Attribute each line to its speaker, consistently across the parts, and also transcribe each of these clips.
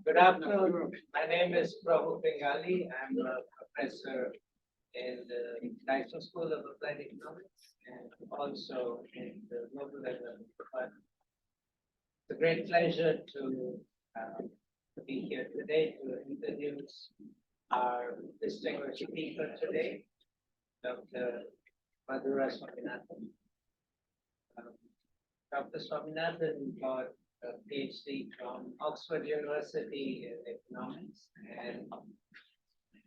Speaker 1: Good afternoon. My name is Prabhu Bengali. I'm a professor in the National School of Applied Economics and also in the Global Development Department. It's a great pleasure to be here today to introduce our distinguished speaker today, Dr. Madhura Swaminathan. Dr. Swaminathan got a PhD from Oxford University in economics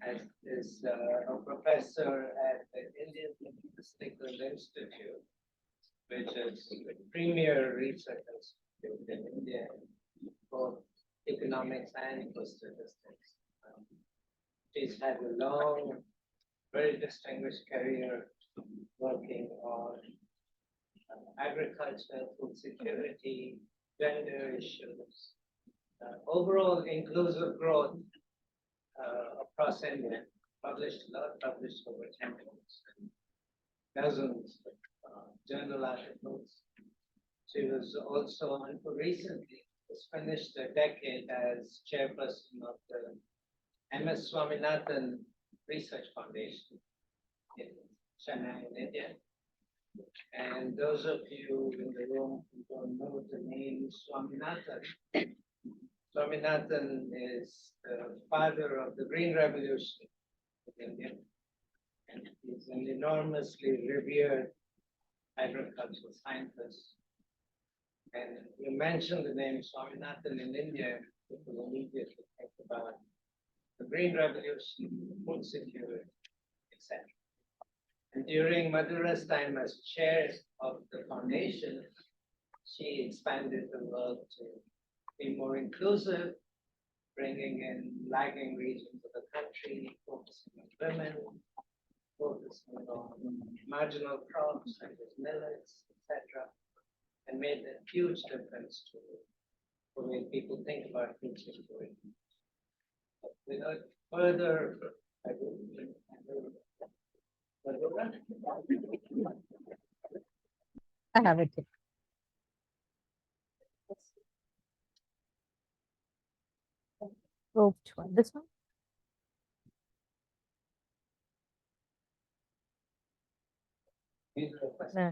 Speaker 1: and is a professor at the Indian Statistical Institute, which is the premier research institute in India, both economics and for statistics. She's had a long, very distinguished career working on agriculture, food security, gender issues, overall inclusive growth across India, published over 10 books, dozens of journal articles. She was also, recently, just finished a decade as chairperson of the MS Swaminathan Research Foundation in Chennai, in India. And those of you in the room who don't know the name Swaminathan, Swaminathan is the father of the Green Revolution in India. And he's an enormously revered agricultural scientist. And you mentioned the name Swaminathan in India, people immediately think about the Green Revolution, food security, etc. And during Madhura's time as chair of the foundation, she expanded the work to be more inclusive, bringing in lagging regions of the country, focusing on women, focusing on marginal crops such as millets, etc., and made a huge difference to the way people think about food security. Without further ado,
Speaker 2: I have it. Oh, which one? This one? No.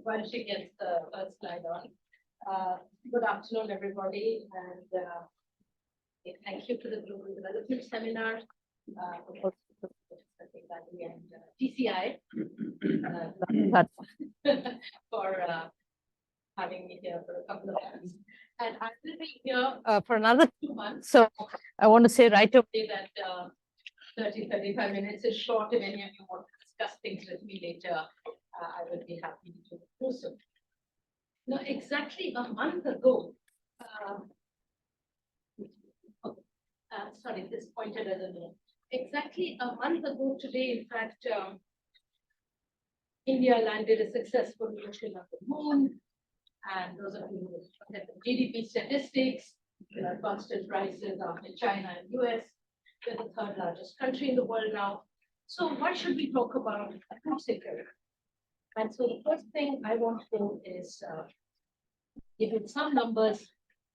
Speaker 3: While she gets the first slide on. Good afternoon, everybody, and thank you to the Global Development Seminar, and TCI for having me here for a couple of months. And I will be here
Speaker 2: For another
Speaker 3: 2 months.
Speaker 2: So I want to say right away
Speaker 3: That 30-35 minutes is short. If any of you want to discuss things with me later, I would be happy to do so. Now, exactly a month ago, sorry, this pointed as a no. Exactly a month ago today, in fact, India landed a successful mission on the moon. And those of you who look at the GDP statistics, there are constant rises after China and US. We're the third largest country in the world now. So what should we talk about? Food security. And so the first thing I want to do is give you some numbers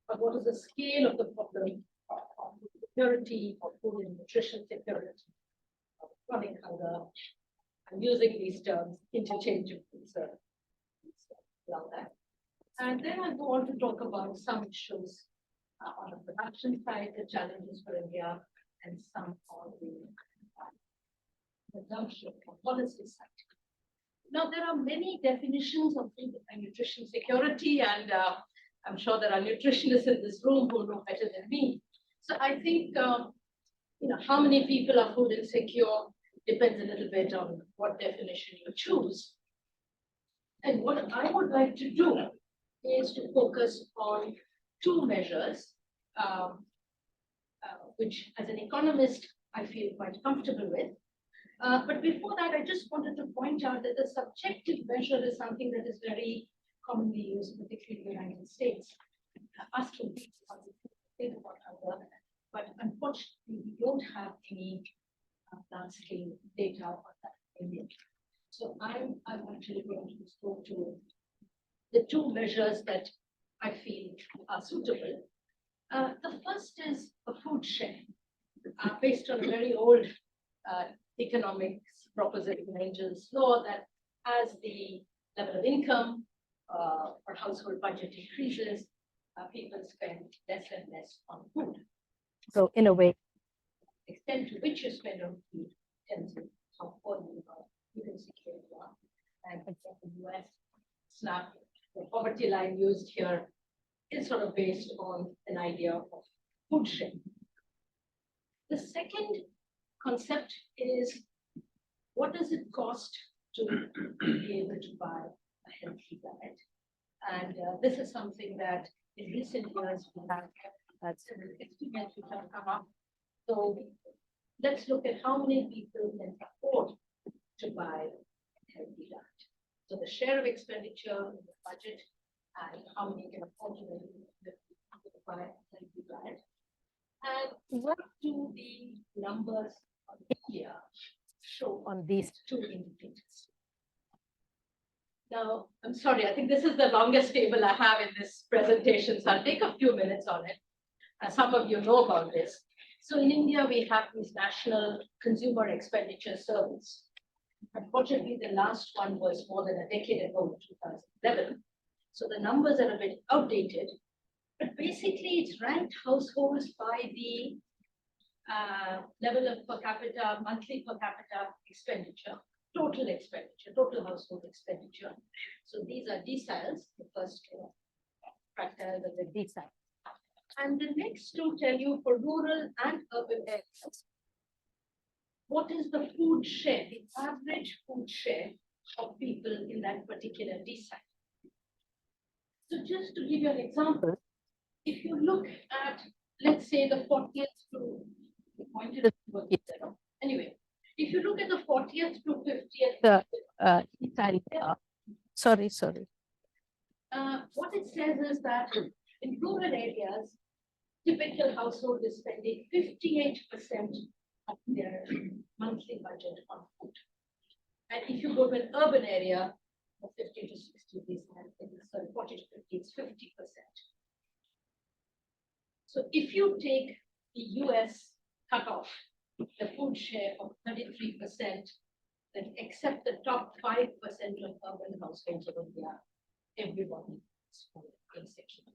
Speaker 3: of what is the scale of the problem of security, of food and nutrition security, of chronic hunger. I'm using these terms interchangeably, so allow that. And then I'll go on to talk about some issues on the production side, the challenges for India, and some on the consumption and policy side. Now, there are many definitions of food and nutrition security, and I'm sure there are nutritionists in this room who know better than me. So I think, how many people are food insecure depends a little bit on what definition you choose. And what I would like to do is to focus on 2 measures, which as an economist, I feel quite comfortable with. But before that, I just wanted to point out that the subjective measure is something that is very commonly used, particularly in the United States. Asking people how they think about hunger, but unfortunately, we don't have any large-scale data on that in India. So I'm actually going to go to the 2 measures that I feel are suitable. The first is a food share, based on a very old economics proposition, Angel's law, that as the level of income or household budget increases, people spend less and less on food.
Speaker 2: So in a way,
Speaker 3: The extent to which you spend on food tells you how poor you are. You can see here you are. And in the US, it's not the poverty line used here is sort of based on an idea of food share. The second concept is, what does it cost to be able to buy a healthy diet? And this is something that in recent years we have estimates which have come up. So let's look at how many people can afford to buy a healthy diet. So the share of expenditure in the budget and how many can afford to buy a healthy diet. And what do the numbers of India show
Speaker 2: on these,
Speaker 3: two indicators? Now, I'm sorry, I think this is the longest table I have in this presentation, so I'll take a few minutes on it. Some of you know about this. So in India, we have these national consumer expenditure surveys. Unfortunately, the last one was more than a decade ago, 2011. So the numbers are a bit outdated, but basically it's ranked households by the level of per capita, monthly per capita expenditure, total household expenditure. So these are deciles, the first fractile are the decile. And the next two tell you for rural and urban areas, what is the food share, the average food share of people in that particular decile. So just to give you an example, if you look at, let's say, the 40th to, anyway, if you look at the 40th to 50th,
Speaker 2: decile, sorry.
Speaker 3: what it says is that in rural areas, typical household is spending 58% of their monthly budget on food. And if you go to an urban area, of 50 to 60, sorry, 40 to 50, it's 50%. So if you take the US cutoff, the food share of 33%, then except the top 5% of urban households of India, everybody is in section.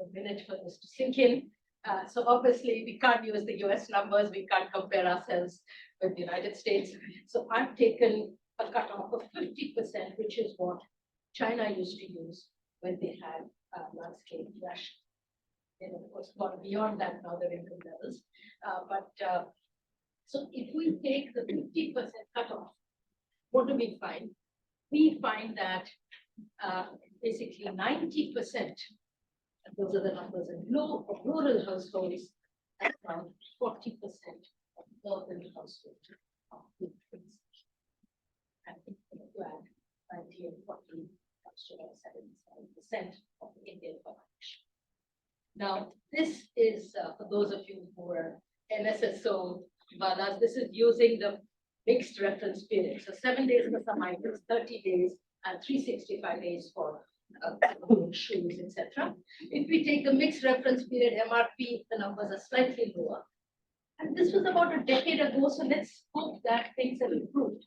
Speaker 3: A minute for this to sink in. So obviously we can't use the US numbers, we can't compare ourselves with the United States. So I've taken a cutoff of 50%, which is what China used to use when they had large-scale ration. They of course gone beyond that now, their income levels. So if we take the 50% cutoff, what do we find? We find that basically 90%, those are the numbers in blue, of rural households, and around 40% of urban households are food consumption. And if you add 90 and 40, comes to about 77% of the Indian population. Now, this is for those of you who are NSSO Vadas, this is using the mixed reference period. So 7 days for some items, 30 days, and 365 days for shoes, etc. If we take the mixed reference period MRP, the numbers are slightly lower. And this was about a decade ago, so let's hope that things have improved.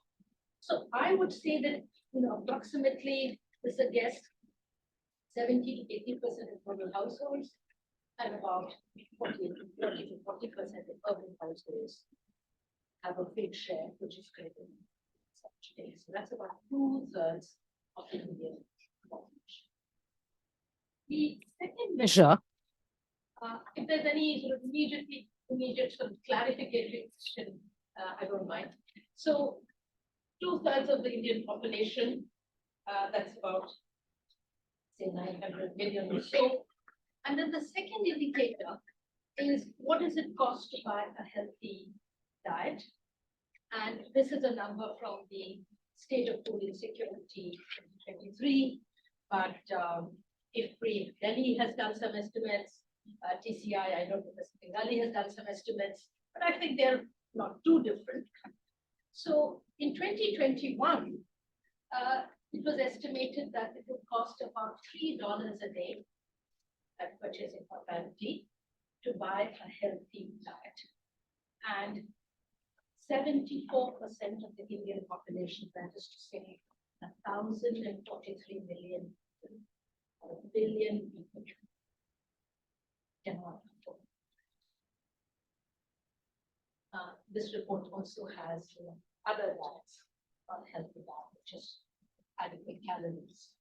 Speaker 3: So I would say that, approximately, this is a guess, 70 to 80% of rural households and about 40 to 40% of urban households have a big share, which is greater than today. So that's about 2/3 of the Indian population. The second measure, if there's any sort of immediate sort of clarificatory question, I don't mind. So 2/3 of the Indian population, that's about, say, 900 million or so. And then the second indicator is, what does it cost to buy a healthy diet? And this is a number from the State of Food Insecurity 2023, but IFPRI Delhi has done some estimates, TCI, I know Professor Bengali has done some estimates, but I think they're not too different. So in 2021, it was estimated that it would cost about $3 a day at purchasing for parity to buy a healthy diet. And 74% of the Indian population, that is to say, 1,043 million, or a billion people, cannot afford. This report also has other diets on healthy diet, which is adequate calories,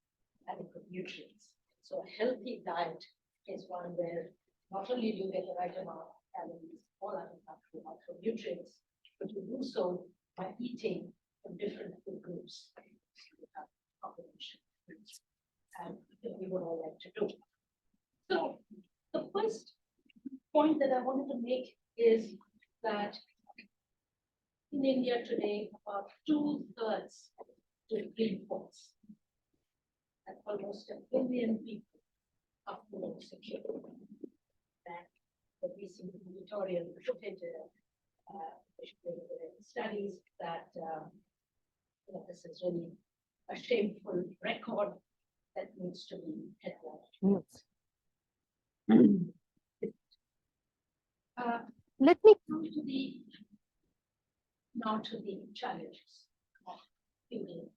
Speaker 3: adequate nutrients. So a healthy diet is one where not only do you get the right amount of calories, all other macronutrients, but you do so by eating from different food groups. You have combination foods, and we would all like to do. So the first point that I wanted to make is that in India today, about 2/3 to imports, and almost 1 billion people are food secure. And the recent editorial looked studies that this is really a shameful record that needs to be headlined.
Speaker 2: Let me
Speaker 3: Now to the challenges of feeding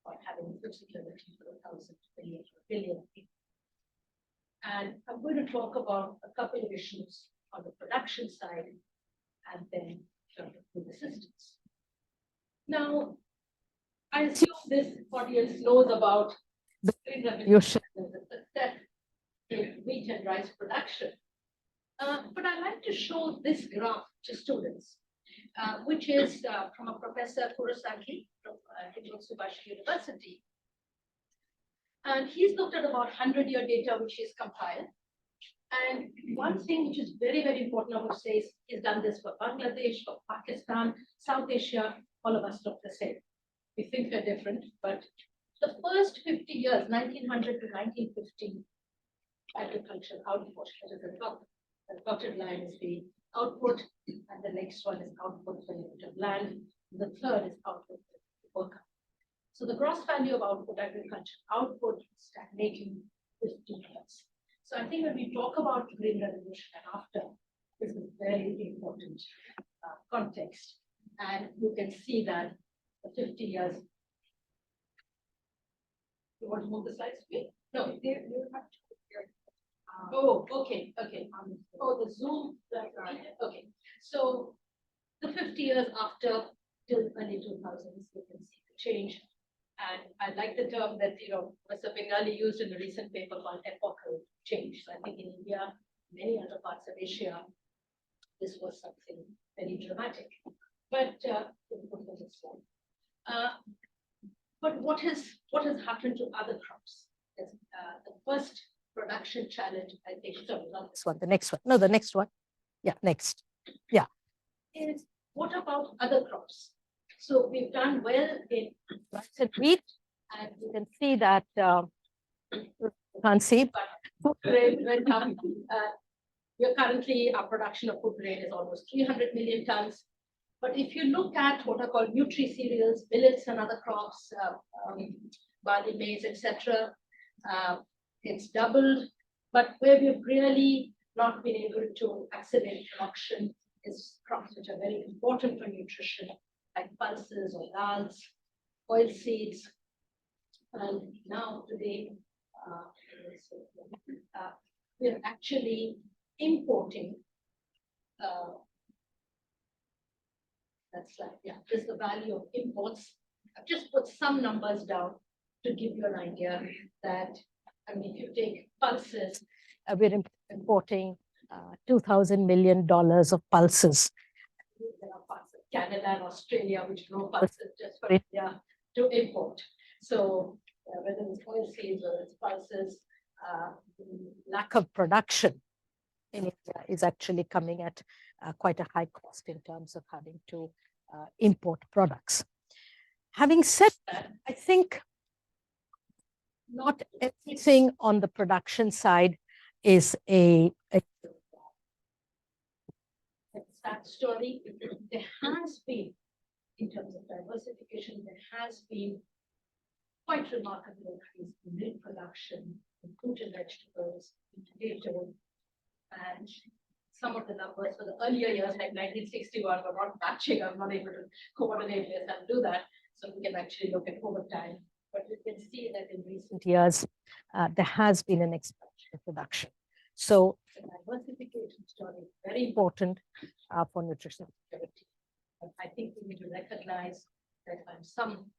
Speaker 3: or having food security for 1,000 billion people. And I'm going to talk about a couple of issues on the production side and then food assistance. Now, I assume this audience knows about the Green Revolution and the success in wheat and rice production. But I'd like to show this graph to students, which is from a Professor Kurosaki from Hitotsubashi University. And he's looked at about 100-year data, which he's compiled. And one thing which is very, very important, I would say, is he's done this for Bangladesh, for Pakistan, South Asia, all of us look the same. We think they're different, but the first 50 years, 1900 to 1950, agricultural output, that is the top. The dotted line is the output, and the next one is output per unit of land. The third is output per worker. So the gross value of output, agriculture output, stagnating 50 years. So I think when we talk about Green Revolution and after, this is very important context. And you can see that the 50 years. You want to move the slides, please? No, they're not. Oh, okay. Oh, the Zoom. Okay. So the 50 years after till early 2000s, you can see the change. And I like the term that Mr. Bengali used in the recent paper called epochal change. So I think in India, many other parts of Asia, this was something very dramatic. But but what has happened to other crops? The first production challenge, I think, sorry, not
Speaker 2: this one, the next one. No, the next one. Yeah, next. Yeah.
Speaker 3: Is what about other crops? So we've done well in
Speaker 2: rice and wheat, and you can see that you can't see, but
Speaker 3: food grain went up. We're currently, our production of food grain is almost 300 million tons. But if you look at what are called nutri-cereals, millets and other crops, barley, maize, etc., it's doubled. But where we've really not been able to accelerate production is crops which are very important for nutrition, like pulses or dals, oil seeds. And now today, we're actually importing. That's like, yeah, this is the value of imports. I've just put some numbers down to give you an idea that, I mean, if you take pulses.
Speaker 2: We're importing $2,000 million of pulses.
Speaker 3: There are parts of Canada and Australia which grow pulses just for India to import. So whether it's oil seeds or it's pulses,
Speaker 2: the lack of production in India is actually coming at quite a high cost in terms of having to import products. Having said that, I think not everything on the production side is a
Speaker 3: that story. There has been, in terms of diversification, there has been quite remarkable increase in milk production, in fruit and vegetables, in potato, and some of the numbers for the earlier years, like 1961, were not matching. I'm not able to coordinate this and do that. So we can actually look at over time. But we can see that in recent
Speaker 2: years, there has been an expansion of production. So
Speaker 3: the diversification story is
Speaker 2: very important for nutrition
Speaker 3: security. But I think we need to recognize that on some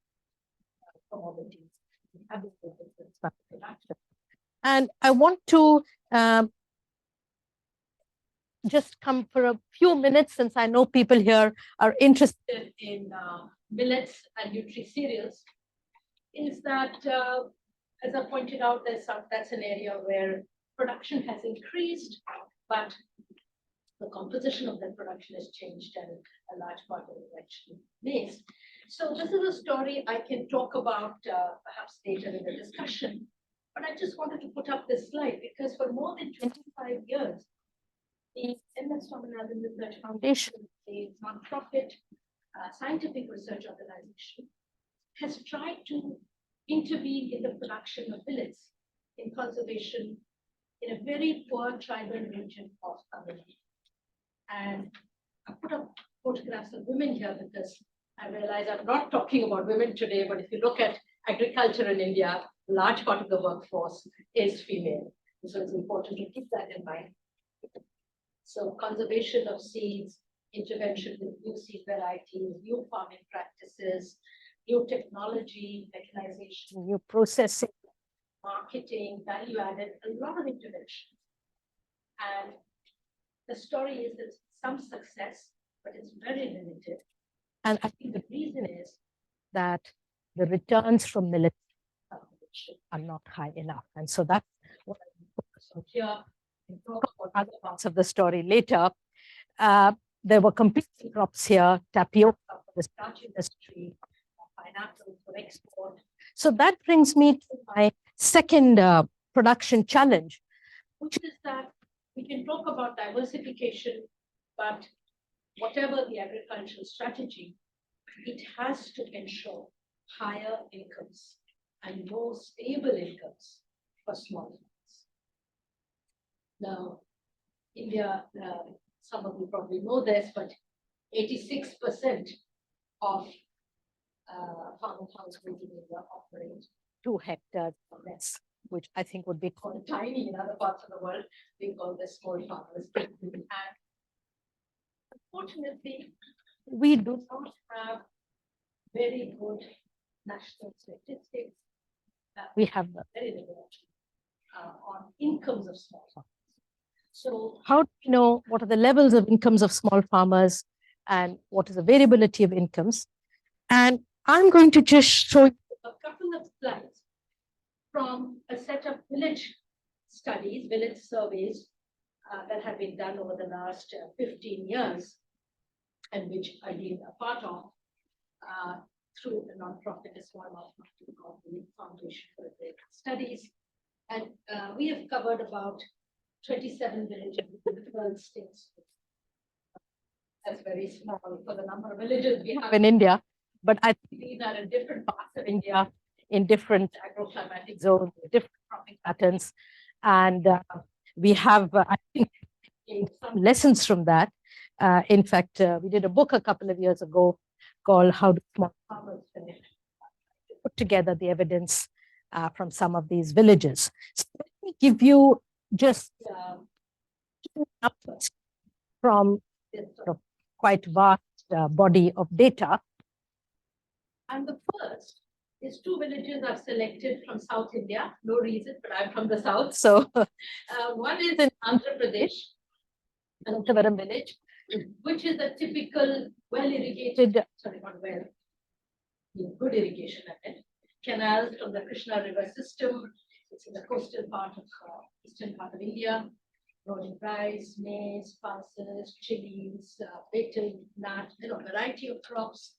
Speaker 3: commodities, we have this difference in production.
Speaker 2: And I want to just come for a few minutes, since I know people here are interested
Speaker 3: in millets and nutri-cereals, is that, as I pointed out, that's an area where production has increased, but the composition of that production has changed, and a large part of it actually maize. So this is a story I can talk about perhaps later in the discussion, but I just wanted to put up this slide because for more than 25 years, the Indian Statistical Research Foundation, a nonprofit scientific research organization, has tried to intervene in the production of millets in conservation in a very poor tribal region of Tamil Nadu. And I put up photographs of women here because I realize I'm not talking about women today, but if you look at agriculture in India, a large part of the workforce is female. So it's important to keep that in mind. So conservation of seeds, intervention with new seed varieties, new farming practices, new technology, mechanization,
Speaker 2: new processing,
Speaker 3: marketing, value added, a lot of intervention. And the story is that some success, but it's very limited.
Speaker 2: And I think the reason is that the returns from millet are not high enough. And so that's what I focus on here. We'll talk about other parts of the story later. There were competing crops here, tapioca for the starch industry, pineapple for export. So that brings me to my second production challenge,
Speaker 3: which is that we can talk about diversification, but whatever the agricultural strategy, it has to ensure higher incomes and more stable incomes for small farmers. Now, India, some of you probably know this, but 86% of farm households in India operate
Speaker 2: 2 hectares or less, which I think would be
Speaker 3: called tiny in other parts of the world. We call this small farmers. And unfortunately, we do not have very good national statistics. We have very little on incomes of small farmers. So how do you know what are the levels of incomes of small farmers and what is the variability of incomes? And I'm going to just show you a couple of slides from a set of village studies, village surveys that have been done over the last 15 years, and which I've been a part of through a nonprofit as well, called the Foundation for Agricultural Studies. And we have covered about 27 villages in 12 states. That's very small for the number of villages we have in India, but I think these are in different parts of India, in different agroclimatic zones, different cropping patterns. And we have, I think, some lessons from that. In fact, we did a book a couple of years ago called How Do Small Farmers Finish? To put together the evidence from some of these villages. So let me give you just two numbers from this sort of quite vast body of data. And the first is 2 villages I've selected from South India. No reason, but I'm from the South. So one is in Andhra Pradesh, Anantavaram village, which is a typical well-irrigated, sorry, not well, good irrigation, I meant, canals from the Krishna River system. It's in the coastal part of eastern part of India, growing rice, maize, pulses, chilies, betel, nut, variety of crops,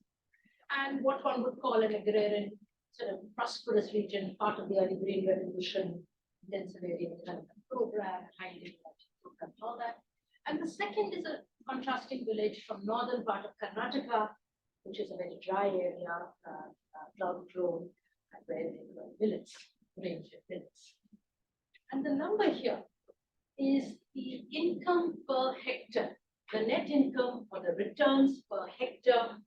Speaker 3: and what one would call an agrarian sort of prosperous region, part of the early Green Revolution, intensive area development program, high program, all that. And the second is a contrasting village from northern part of Karnataka, which is a very dry area, drought prone, and where they grow millets, range of millets. And the number here is the income per hectare, the net income or the returns per hectare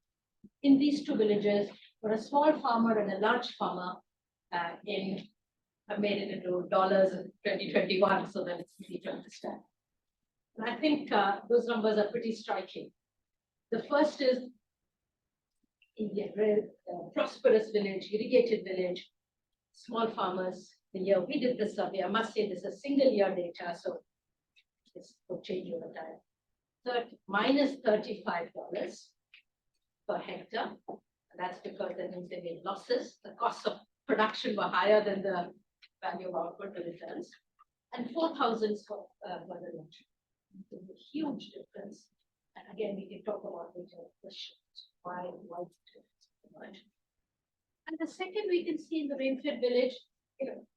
Speaker 3: in these two villages for a small farmer and a large farmer. I've made it into dollars in 2021 so that it's easy to understand. And I think those numbers are pretty striking. The first is Indian, prosperous village, irrigated village, small farmers. The year we did this survey, I must say this is single year data, so this could change over time. So minus $35 per hectare. And that's because that means they made losses. The costs of production were higher than the value of output, the returns. And 4,000 for the lunch. A huge difference. And again, we can talk about the questions. Why difference? And the second we can see in the rain-fed village,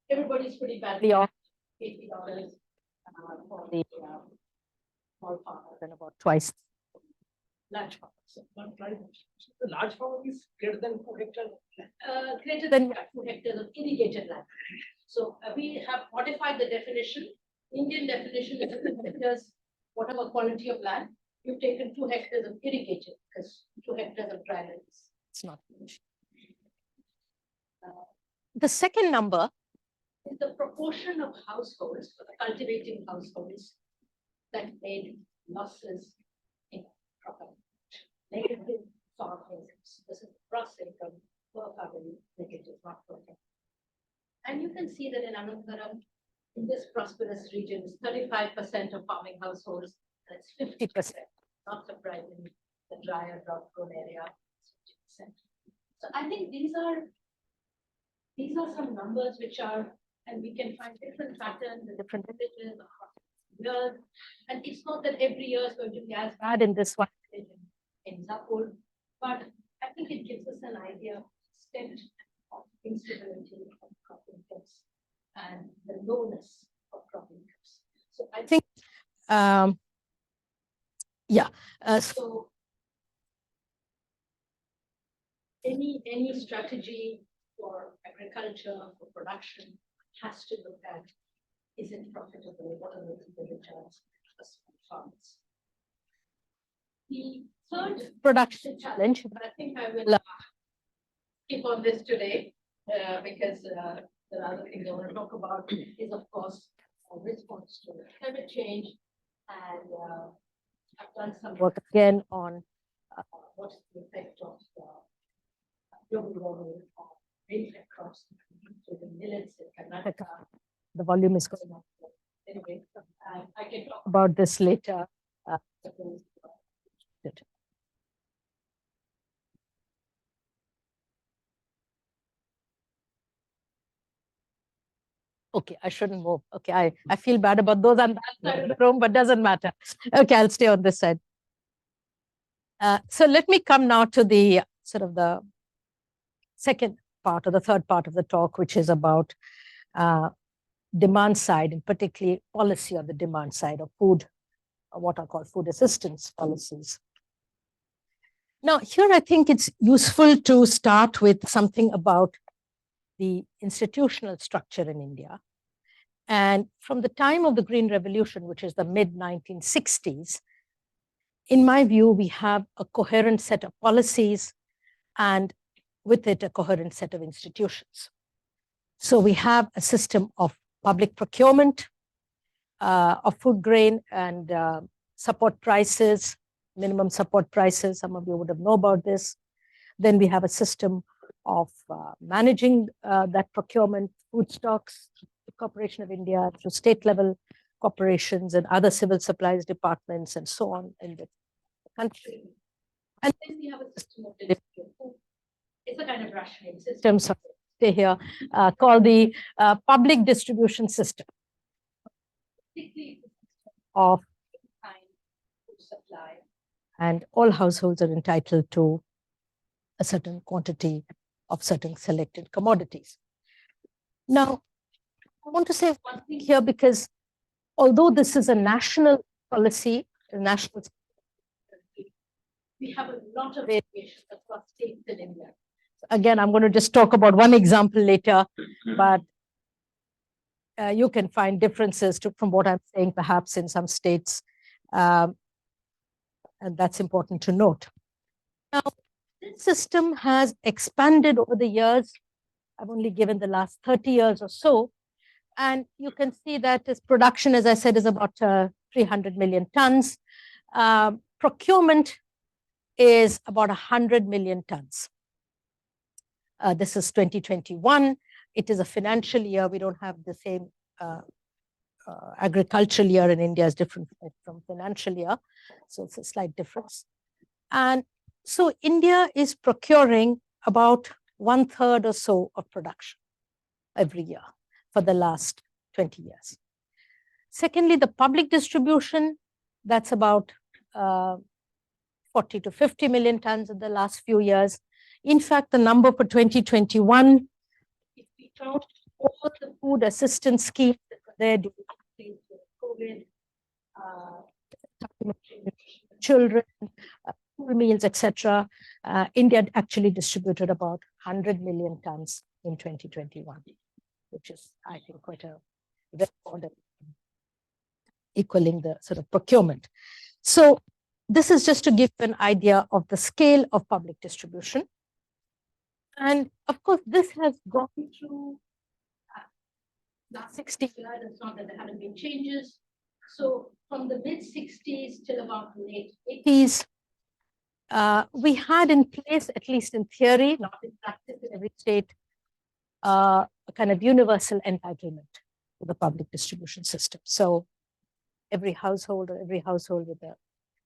Speaker 3: everybody's pretty badly off. $80 for the small farmers and about twice large farmers.
Speaker 1: The large farm is greater than 2 hectares.
Speaker 3: Greater than 2 hectares of irrigated land. So we have modified the definition. Indian definition is 2 hectares, whatever quality of land. You've taken 2 hectares of irrigated because 2 hectares of dry land is it's not much.
Speaker 2: The second number
Speaker 3: is the proportion of households, for the cultivating households, that made losses in crop agriculture. Negative farm incomes. This is gross income per family, negative, not per family. And you can see that in Anantharam, in this prosperous region, is 35% of farming households, that's 50%. Not surprising, the drier, drought-prone area, 50%. So I think these are some numbers which are, and we can find different patterns in different villages across years. And it's not that every year is going to be as bad in this one in Zapur, but I think it gives us an idea of the extent of instability of crop incomes and the lowness of crop incomes. So I think, so any strategy for agriculture, for production, has to look at, is it profitable? What are the returns for small farmers? The third production challenge, but I think I will keep on this today because there are other things I want to talk about, is of course a response to climate change. And I've done some work again on what's the effect of global warming on rain-fed crops, including millets in Karnataka. The volume is going up. Anyway, I can talk about this later. Okay, I shouldn't move. Okay, I feel bad about those on that side of the room, but doesn't matter. Okay, I'll stay on this side. So let me come now to the sort of the second part or the third part of the talk, which is about demand side, and particularly policy on the demand side of food, what are called food assistance policies. Now, here I think it's useful to start with something about the institutional structure in India. And from the time of the Green Revolution, which is the mid-1960s, in my view, we have a coherent set of policies and with it a coherent set of institutions. So we have a system of public procurement of food grain and support prices, minimum support prices. Some of you would have known about this. Then we have a system of managing that procurement, food stocks, the Corporation of India, through state level corporations and other civil supplies departments and so on in the country. And then we have a system of delivery of food. It's a kind of rationing system, so stay here, called the public distribution system of food supply. And all households are entitled to a certain quantity of certain selected commodities. Now, I want to say one thing here, because although this is a national policy, we have a lot of variations across states in India.
Speaker 2: Again, I'm going to just talk about one example later, but you can find differences from what I'm saying, perhaps in some states, and that's important to note. Now, this system has expanded over the years. I've only given the last 30 years or so, and you can see that its production, as I said, is about 300 million tons. Procurement is about 100 million tons. This is 2021. It is a financial year. We don't have the same agricultural year in India is different from financial year. So it's a slight difference. And so India is procuring about 1/3 or so of production every year for the last 20 years. Secondly, the public distribution, that's about 40 to 50 million tons in the last few years. In fact, the number for 2021, if we count all the food assistance schemes that were there during COVID, children, school meals, etc., India actually distributed about 100 million tons in 2021, which is, I think, quite a record, equaling the sort of procurement. So this is just to give you an idea of the scale of public distribution. And of course, this has gone through last 60 years. It's not that there haven't been changes. So from the mid-60s till about the late 80s, we had in place, at least in theory, not in practice in every state, a kind of universal entitlement to the public distribution system. So every household with a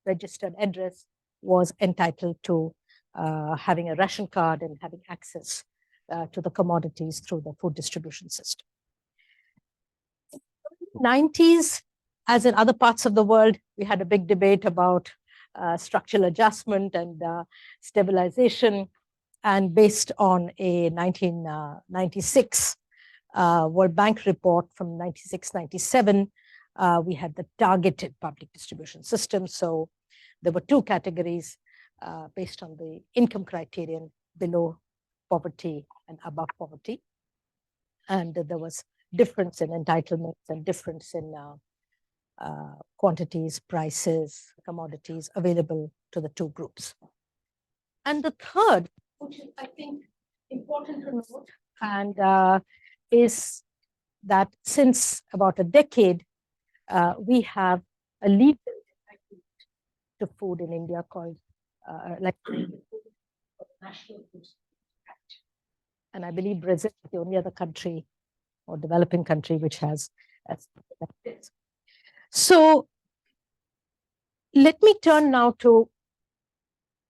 Speaker 2: registered address was entitled to having a ration card and having access to the commodities through the food distribution system. In the 90s, as in other parts of the world, we had a big debate about structural adjustment and stabilization. And based on a 1996 World Bank report from 96-97, we had the targeted public distribution system. So there were two categories based on the income criterion: below poverty and above poverty. And there was difference in entitlements and difference in quantities, prices, commodities available to the two groups. And the third, which is, I think, important to note, and is that since about a decade, we have a legal entitlement to food in India called National Food Act. And I believe Brazil is the only other country or developing country which has this. So let me turn now to,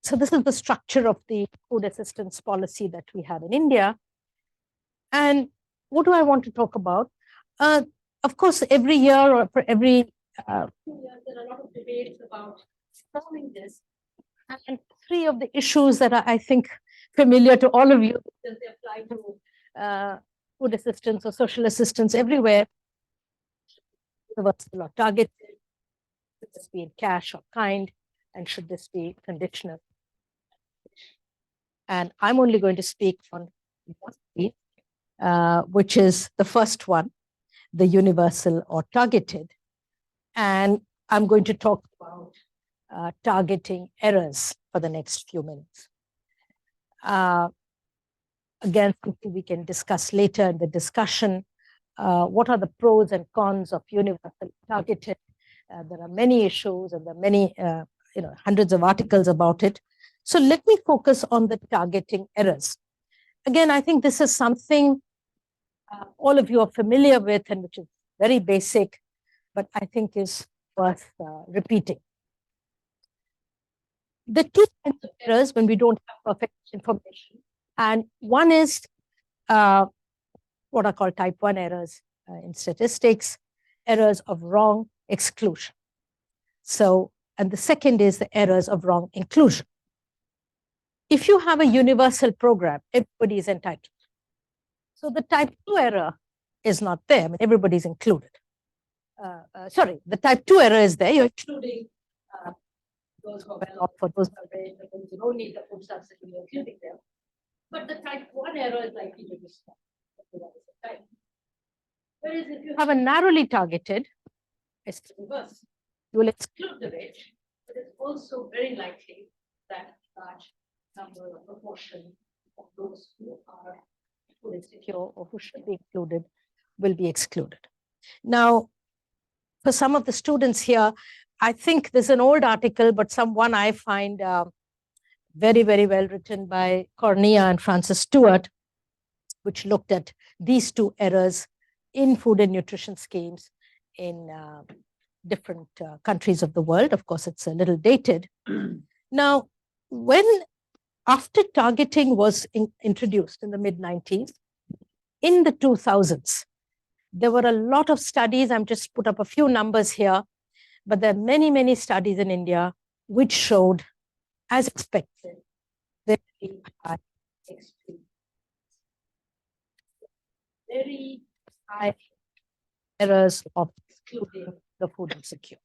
Speaker 2: so this is the structure of the food assistance policy that we have in India. And what do I want to talk about? Of course, every year or for every 2 years, there are a lot of debates about solving this. And three of the issues that are, I think, familiar to all of you, because they apply to food assistance or social assistance everywhere. Universal or targeted? Should this be in cash or kind? And should this be conditional? And I'm only going to speak on one, which is the first one, the universal or targeted. And I'm going to talk about targeting errors for the next few minutes. Again, something we can discuss later in the discussion. What are the pros and cons of universal targeted? There are many issues and there are many, hundreds of articles about it. So let me focus on the targeting errors. Again, I think this is something all of you are familiar with and which is very basic, but I think is worth repeating. The two kinds of errors when we don't have perfect information, and one is what are called type 1 errors in statistics, errors of wrong exclusion. So, and the second is the errors of wrong inclusion. If you have a universal program, everybody is entitled. So the type 2 error is not there. I mean, everybody's included. Sorry, the type 2 error is there. You're including those who are well off, for those who are very, who don't need the food subsidy, you're including them.
Speaker 3: But the type 1 error is likely to be small. Whereas if you
Speaker 2: have a narrowly targeted,
Speaker 3: it's reverse,
Speaker 2: you will
Speaker 3: exclude the rich, but it's also very likely that large number or proportion of those who are food insecure
Speaker 2: or who should be included will be excluded. Now, for some of the students here, I think there's an old article, but one I find very, very well written by Cornell and Francis Stewart, which looked at these two errors in food and nutrition schemes in different countries of the world. Of course, it's a little dated. Now, after targeting was introduced in the mid-90s, in the 2000s, there were a lot of studies. I'm just put up a few numbers here, but there are many, many studies in India which showed, as expected, very high errors of excluding the food insecure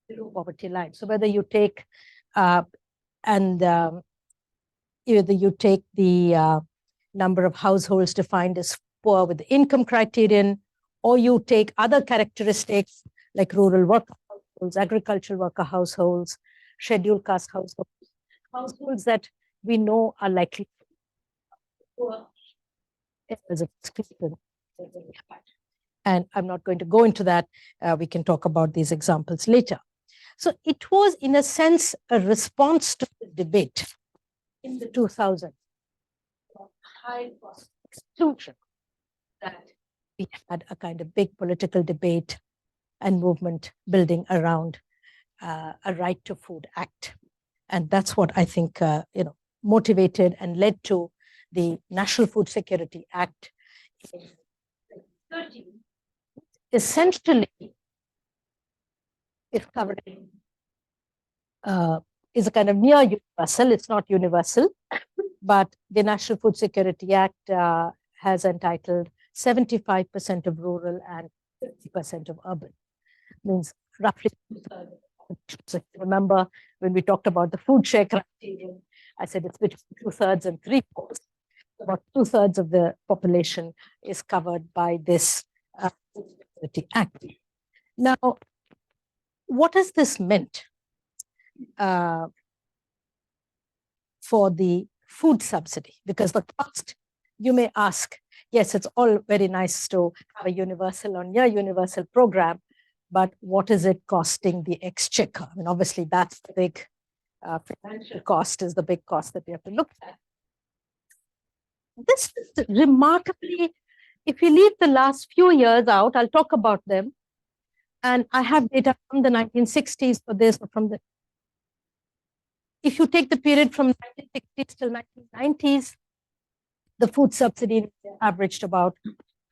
Speaker 2: below poverty line. So whether you take either you take the number of households defined as poor with the income criterion, or you take other characteristics like rural worker households, agricultural worker households, scheduled caste households that we know are likely poor as a exclusion. And I'm not going to go into that. We can talk about these examples later. So it was, in a sense, a response to the debate in the 2000s of high cost exclusion that we had a kind of big political debate and movement building around a Right to Food Act. And that's what I think motivated and led to the National Food Security Act in 2013. Essentially, is covering, is a kind of near universal. It's not universal, but the National Food Security Act has entitled 75% of rural and 50% of urban. Means roughly 2/3. So remember when we talked about the food share criterion, I said it's between 2/3 and 3/4. About 2/3 of the population is covered by this Act. Now, what has this meant for the food subsidy? Because the cost, you may ask, yes, it's all very nice to have a universal or near universal program, but what is it costing the exchequer? I mean, obviously, that's the big financial cost, is the big cost that we have to look at. This is remarkably, if we leave the last few years out, I'll talk about them. And I have data from the 1960s for this, or from the, if you take the period from 1960s till 1990s, the food subsidy averaged about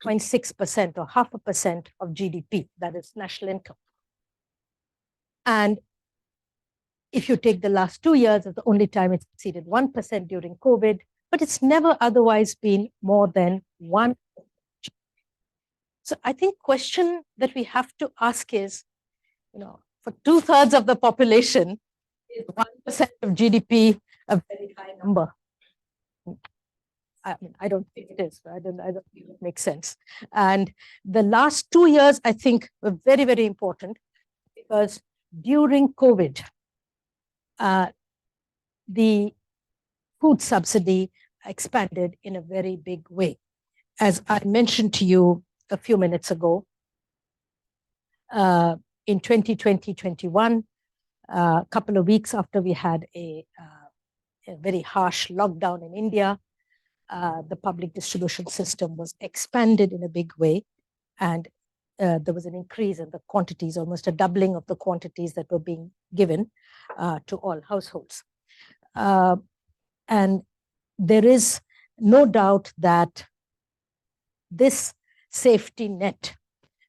Speaker 2: 0.6% or 0.5% of GDP, that is national income. And if you take the last 2 years, it's the only time it's exceeded 1% during COVID, but it's never otherwise been more than 1%. So I think question that we have to ask is, for 2/3 of the population, is 1% of GDP a very high number? I mean, I don't think it is. I don't think it makes sense. And the last 2 years, I think, were very, very important, because during COVID, the food subsidy expanded in a very big way. As I mentioned to you a few minutes ago, in 2020-21, a couple of weeks after we had a very harsh lockdown in India, the public distribution system was expanded in a big way, and there was an increase in the quantities, almost a doubling of the quantities that were being given to all households. And there is no doubt that this safety net,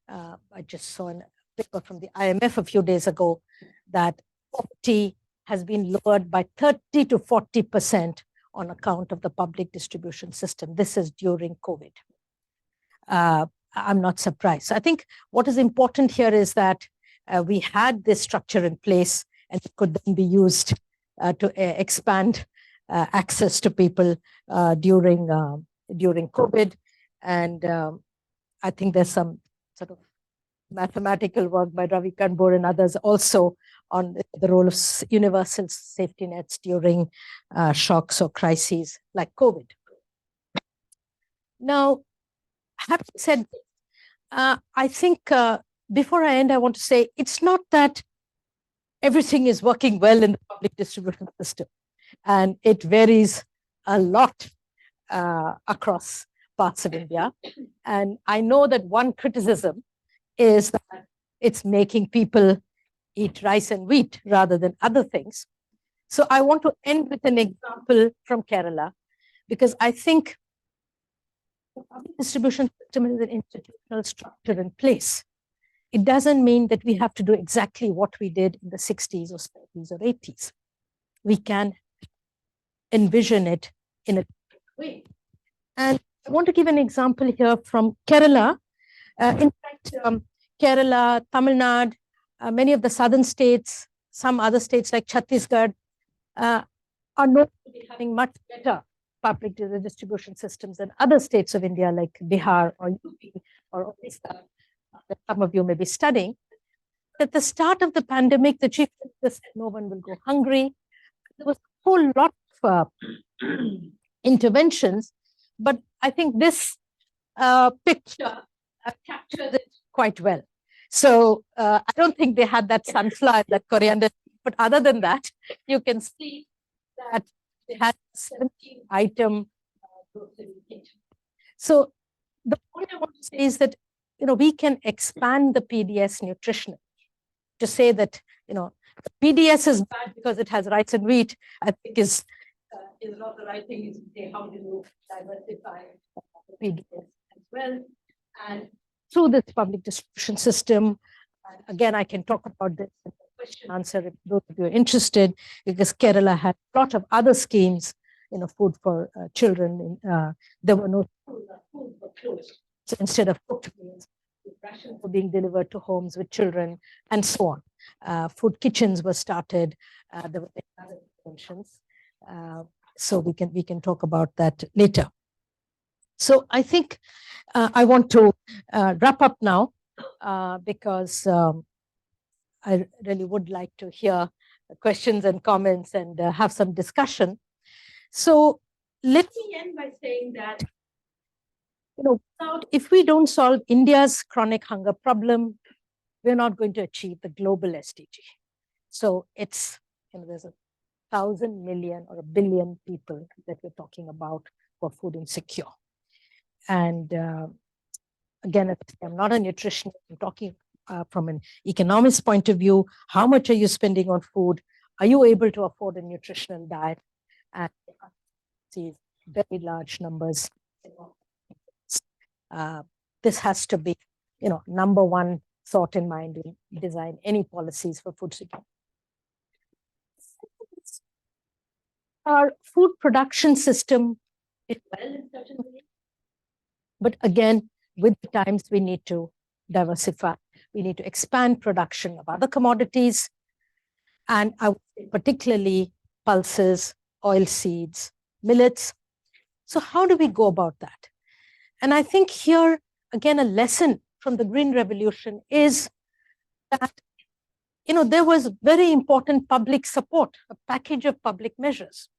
Speaker 2: I just saw a paper from the IMF a few days ago, that poverty has been lowered by 30 to 40% on account of the public distribution system. This is during COVID. I'm not surprised. So I think what is important here is that we had this structure in place, and it could then be used to expand access to people during COVID. And I think there's some sort of mathematical work by Ravi Kanbor and others also on the role of universal safety nets during shocks or crises like COVID. Now, having said, I think before I end, I want to say it's not that everything is working well in the public distribution system, and it varies a lot across parts of India. And I know that one criticism is that it's making people eat rice and wheat rather than other things. So I want to end with an example from Kerala, because I think the public distribution system is an institutional structure in place. It doesn't mean that we have to do exactly what we did in the 60s or 70s or 80s. We can envision it in a different way. And I want to give an example here from Kerala. In fact, Kerala, Tamil Nadu, many of the southern states, some other states like Chhattisgarh are known to be having much better public distribution systems than other states of India like Bihar or UP or Odisha that some of you may be studying. At the start of the pandemic, the chief minister said no one will go hungry. There was a whole lot of interventions, but I think this picture captures it quite well. So I don't think they had that sunflower, that coriander, but other than that, you can see that they had 17-item grocery kit. So the point I want to say is that we can expand the PDS nutrition to say that PDS is bad because it has rice and wheat. I think is not the right thing. Is to say how do you diversify PDS as well, and through this public distribution system. And again, I can talk about this in the question answer if those of you are interested, because Kerala had a lot of other schemes, food for children. There were no schools, food were closed. So instead of cooked meals, rations were being delivered to homes with children, and so on. Food kitchens were started. There were other interventions. So we can talk about that later. So I think I want to wrap up now because I really would like to hear questions and comments and have some discussion. So let me end by saying that, if we don't solve India's chronic hunger problem, we're not going to achieve the global SDG. So it's, there's 1,000 million or 1 billion people that we're talking about for food insecure. And again, I'm not a nutritionist, I'm talking from an economist point of view. How much are you spending on food? Are you able to afford a nutritional diet? And see very large numbers. This has to be, number one thought in mind when you design any policies for food security. Our food production system is well in certain ways, but again, with the times, we need to diversify. We need to expand production of other commodities, and I would say particularly pulses, oilseeds, millets. So how do we go about that? And I think here, again, a lesson from the Green Revolution is that, there was very important public support, a package of public measures.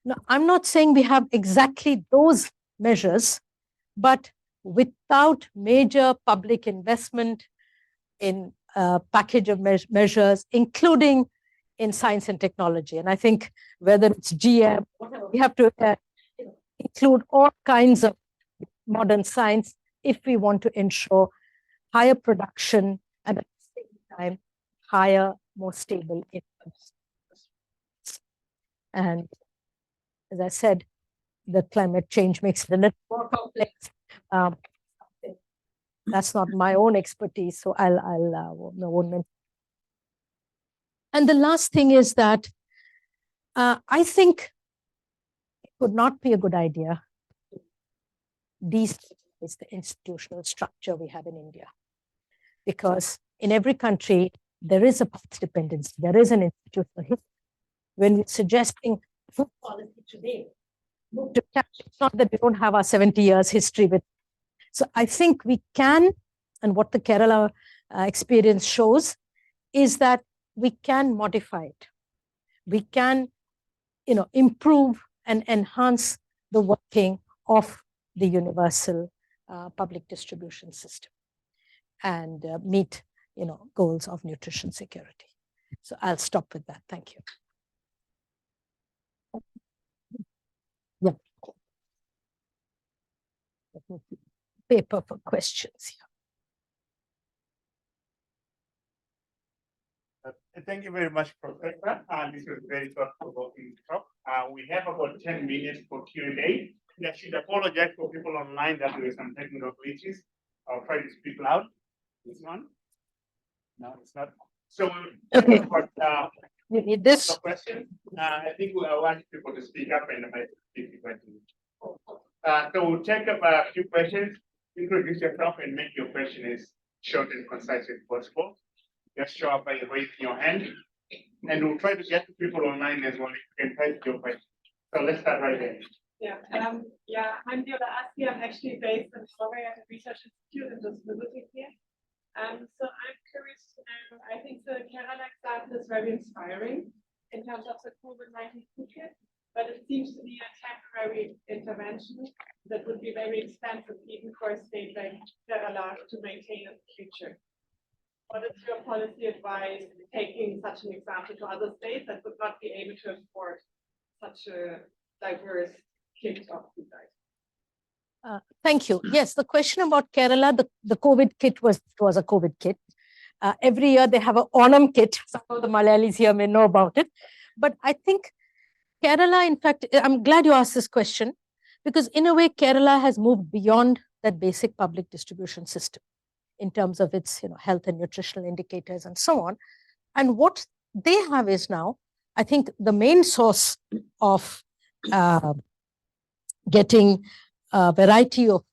Speaker 2: Now, I'm not saying we have exactly those measures, but without major public investment in a package of measures, including in science and technology. And I think whether it's GM, whatever, we have to include all kinds of modern science if we want to ensure higher production and at the same time, higher, more stable incomes. And as I said, the climate change makes it a little more complex. That's not my own expertise, so I won't mention. And the last thing is that I think it would not be a good idea to destabilize the institutional structure we have in India, because in every country there is a path dependency, there is an institutional history. When we're suggesting
Speaker 3: food policy today.
Speaker 2: It's not that we don't have our 70 years history with. So I think we can, and what the Kerala experience shows is that we can modify it. We can, improve and enhance the working of the universal public distribution system and meet, goals of nutrition security. So I'll stop with that. Thank you. Yeah. Paper for questions here.
Speaker 4: Thank you very much, Professor. This was very thought-provoking talk. We have about 10 minutes for Q&A. I should apologize for people online that there were some technical glitches. I'll try to speak loud. This one? No, it's not. So
Speaker 2: Okay.
Speaker 4: You
Speaker 2: need this?
Speaker 4: Question. I think I want people to speak up and I might speak the question. So we'll take up a few questions. Introduce yourself and make your question as short and concise as possible. Just show up by raising your hand, and we'll try to get to people online as well. You can type your question. So let's start right there.
Speaker 5: I'm Viola Assi. I'm actually based in Slovenia at a research institute and just visiting here. So I'm curious to know, I think the Kerala example is very inspiring in terms of the COVID-19 food kit, but it seems to be a temporary intervention that would be very expensive even for a state like Kerala to maintain in the future. What is your policy advice taking such an example to other states that would not be able to afford such a diverse kit of food items?
Speaker 2: Thank you. Yes, the question about Kerala, the COVID kit was a COVID kit. Every year they have an Onam kit. Some of the Malayalis here may know about it. But I think Kerala, in fact, I'm glad you asked this question, because in a way, Kerala has moved beyond that basic public distribution system in terms of its health and nutritional indicators and so on. And what they have is now, I think the main source of getting a variety of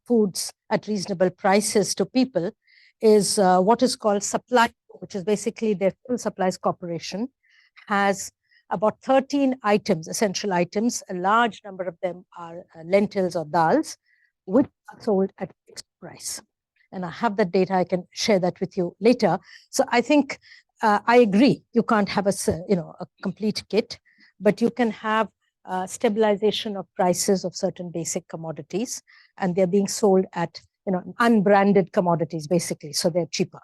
Speaker 2: foods at reasonable prices to people is what is called supply, which is basically their full supplies corporation, has about 13 items, essential items. A large number of them are lentils or dals, which are sold at fixed price. And I have that data. I can share that with you later. So I think I agree. You can't have a complete kit, but you can have stabilization of prices of certain basic commodities, and they're being sold at unbranded commodities basically, so they're cheaper,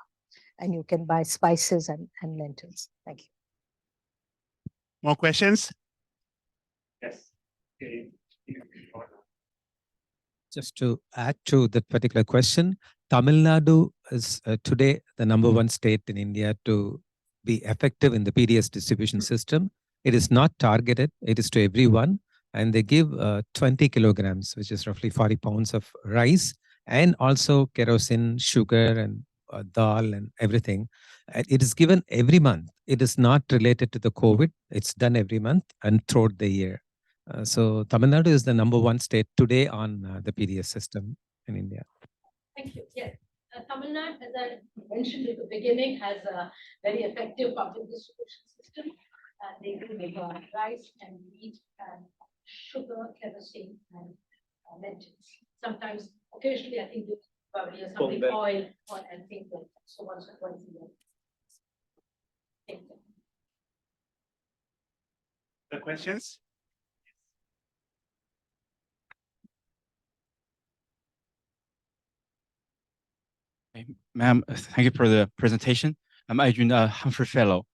Speaker 2: and you can buy spices and lentils. Thank you.
Speaker 4: More questions? Yes. Okay.
Speaker 6: Just to add to that particular question, Tamil Nadu is today the #1 state in India to be effective in the PDS distribution system. It is not targeted, it is to everyone, and they give 20 kilograms, which is roughly 40 pounds of rice, and also kerosene, sugar, and dal, and everything. It is given every month. It is not related to the COVID. It's done every month and throughout the year. So Tamil Nadu is the #1 state today on the PDS system in India.
Speaker 3: Thank you. Yes. Tamil Nadu, as I mentioned at the beginning, has a very effective public distribution system. They do make rice and wheat and sugar, kerosene, and lentils. Sometimes, occasionally, I think probably something oil and things like that. So once or twice a year. Thank you.
Speaker 4: The questions?
Speaker 7: Ma'am, thank you for the presentation. I'm Arjun, Humphrey Fellow.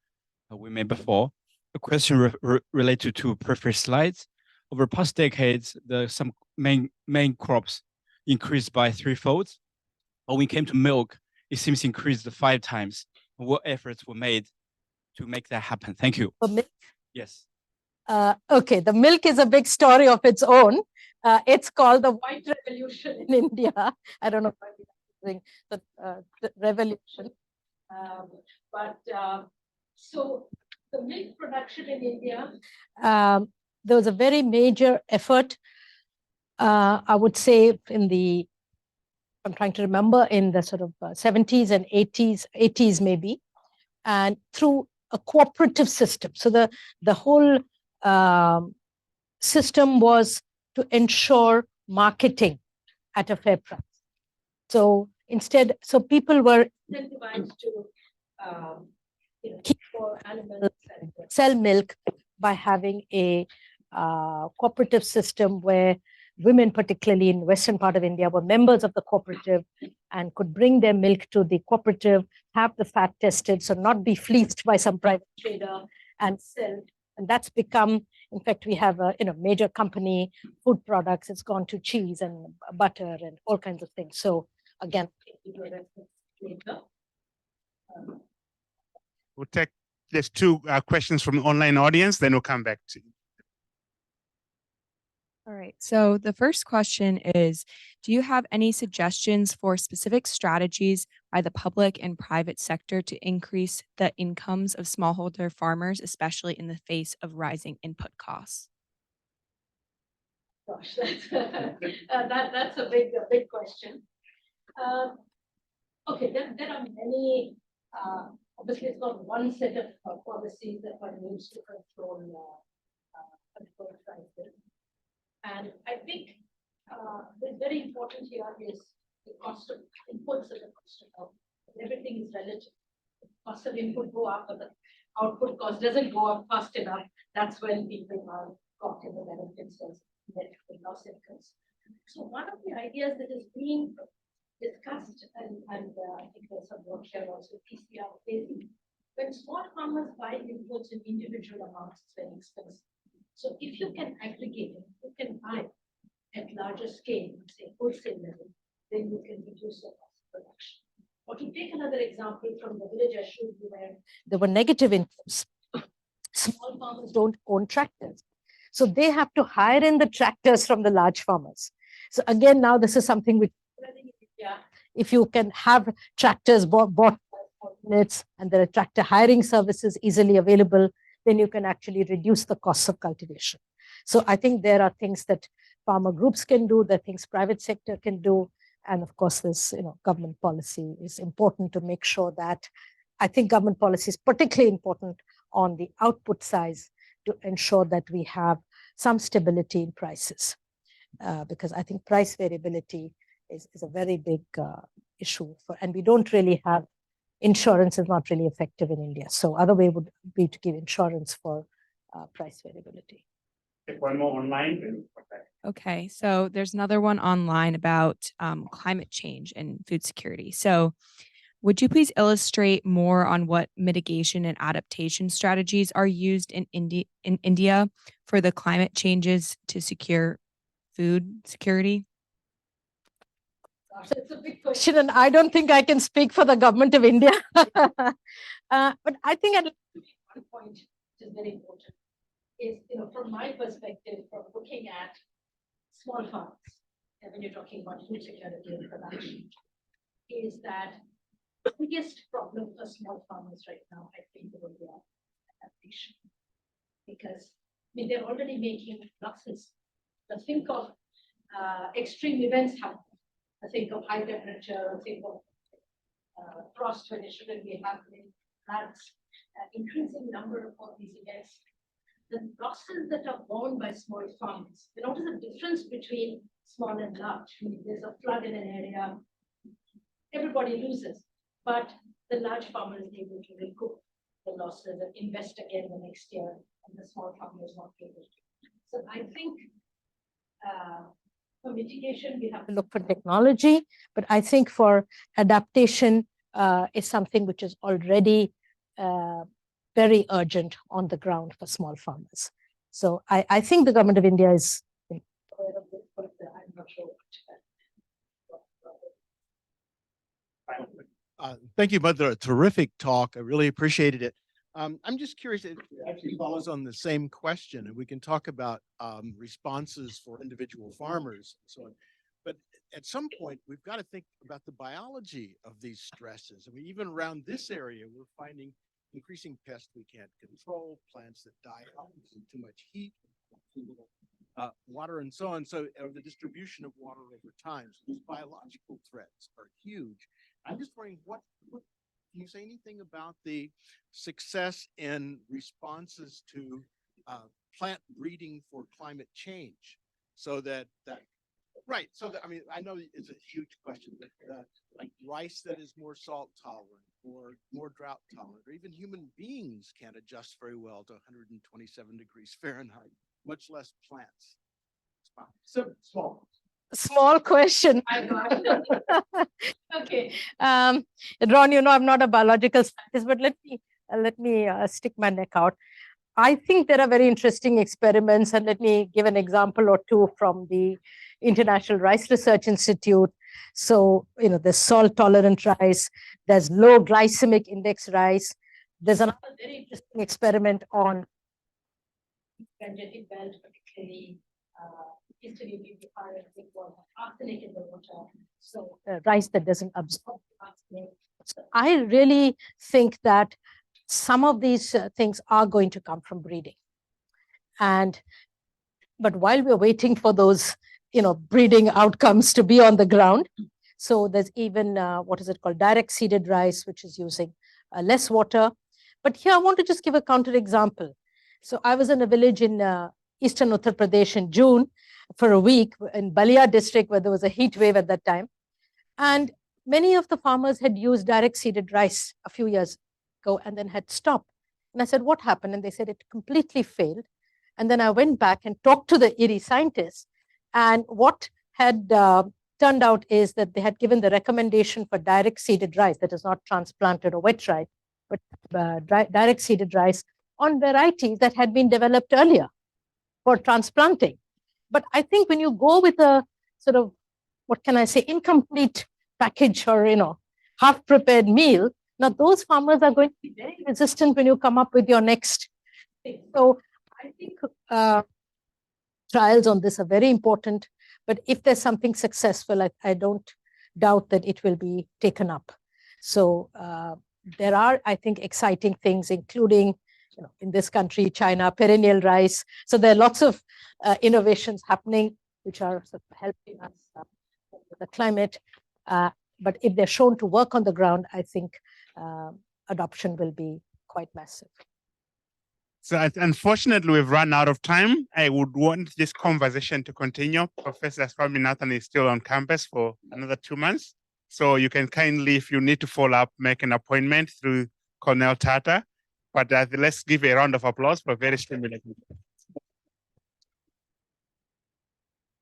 Speaker 7: We met before. A question related to previous slides. Over past decades, some main crops increased by 3-fold. But when it came to milk, it seems increased 5 times. What efforts were made to make that happen? Thank you.
Speaker 2: For milk?
Speaker 7: Yes.
Speaker 2: Okay, the milk is a big story of its own. It's called the White Revolution in India. I don't know if I'm using the revolution.
Speaker 3: So the milk production in India,
Speaker 2: there was a very major effort, I would say I'm trying to remember, in the sort of 70s and 80s maybe, and through a cooperative system. So the whole system was to ensure marketing at a fair price. So instead, so people were incentivized to keep more animals and sell milk by having a cooperative system where women, particularly in western part of India, were members of the cooperative and could bring their milk to the cooperative, have the fat tested, so not be fleeced by some private trader and sell. And that's become, in fact, we have a major company, food products, it's gone to cheese and butter and all kinds of things. So again,
Speaker 4: We'll take there's two questions from the online audience, then we'll come back to you.
Speaker 8: All right. So the first question is, do you have any suggestions for specific strategies by the public and private sector to increase the incomes of smallholder farmers, especially in the face of rising input costs?
Speaker 3: Gosh, that's a big question. Okay, there are many, obviously it's not one set of policies that one needs to control prices. And I think what's very important here is the cost of inputs and the cost of output. Everything is relative. The cost of input go up, but the output cost doesn't go up fast enough. That's when people are caught in the benefits of net loss incomes. So one of the ideas that is being discussed, and I think there's some work here also, PCR, is when small farmers buy inputs in individual amounts, it's very expensive. So if you can aggregate it, you can buy at larger scale, say wholesale level, then you can reduce the cost of production. Or to take another example from the village I showed you where
Speaker 2: there were negative inputs. Small farmers don't own tractors. So they have to hire in the tractors from the large farmers. So again, now this is something which, if you can have tractors bought units and there are tractor hiring services easily available, then you can actually reduce the costs of cultivation. So I think there are things that farmer groups can do, there are things private sector can do. And of course, this government policy is important to make sure that, I think government policy is particularly important on the output size to ensure that we have some stability in prices. Because I think price variability is a very big issue and we don't really have, insurance is not really effective in India. So other way would be to give insurance for price variability.
Speaker 4: Take one more online. Then
Speaker 8: Okay, so there's another one online about climate change and food security. So would you please illustrate more on what mitigation and adaptation strategies are used in India for the climate changes to secure food security?
Speaker 2: So it's a big question, and I don't think I can speak for the government of India. But I think at
Speaker 3: one point, which is very important, is from my perspective, from looking at small farms, and when you're talking about food security and production, is that the biggest problem for small farmers right now, I think, will be adaptation. Because they're already making losses. But think of extreme events happening. I think of high temperature, think of frost when it shouldn't be happening, floods, increasing number of all these events. The losses that are borne by small farmers, what is the difference between small and large? There's a flood in an area, everybody loses, but the large farmer is able to recoup the losses and invest again the next year, and the small farmer is not able to. So I think for mitigation, we have to
Speaker 2: look for technology, but I think for adaptation is something which is already very urgent on the ground for small farmers. So I think the government of India is aware of this, but I'm not sure.
Speaker 9: Thank you, Madhura. Terrific talk. I really appreciated it. I'm just curious, it actually follows on the same question, and we can talk about responses for individual farmers and so on. But at some point, we've got to think about the biology of these stresses. I mean, even around this area, we're finding increasing pests we can't control, plants that die out from too much heat, too little water, and so on. So the distribution of water over time. So these biological threats are huge. I'm just wondering, what can you say anything about the success in responses to plant breeding for climate change, so that right. So that, I mean, I know it's a huge question, but like rice that is more salt tolerant or more drought tolerant, or even human beings can't adjust very well to 127 degrees Fahrenheit, much less plants. So small.
Speaker 2: Small question.
Speaker 3: I know. Okay.
Speaker 2: Ron, I'm not a biological scientist, but let me stick my neck out. I think there are very interesting experiments, and let me give an example or two from the International Rice Research Institute. So, there's salt-tolerant rice, there's low glycemic index rice. There's another very interesting experiment on
Speaker 3: Gangetic belt, particularly Eastern European pirates, arsenic in the water. So
Speaker 2: rice that doesn't absorb arsenic. So I really think that some of these things are going to come from breeding. But while we're waiting for those, breeding outcomes to be on the ground, so there's even what is it called, direct seeded rice, which is using less water. But here I want to just give a counter example. So I was in a village in eastern Uttar Pradesh in June for a week in Balia district, where there was a heat wave at that time. And many of the farmers had used direct seeded rice a few years ago and then had stopped. And I said, what happened? And they said it completely failed. And then I went back and talked to the IRRI scientists. And what had turned out is that they had given the recommendation for direct seeded rice, that is not transplanted or wet rice, but direct seeded rice on varieties that had been developed earlier for transplanting. But I think when you go with a sort of, what can I say, incomplete package or, half prepared meal, now those farmers are going to be very resistant when you come up with your next thing. So I think trials on this are very important, but if there's something successful, I don't doubt that it will be taken up. So there are, I think, exciting things, including, in this country, China, perennial rice. So there are lots of innovations happening, which are sort of helping us with the climate. But if they're shown to work on the ground, I think adoption will be quite massive.
Speaker 4: So unfortunately, we've run out of time. I would want this conversation to continue. Professor Swaminathan is still on campus for another 2 months. So you can kindly, if you need to follow up, make an appointment through Cornell Tata. But let's give a round of applause for very stimulating.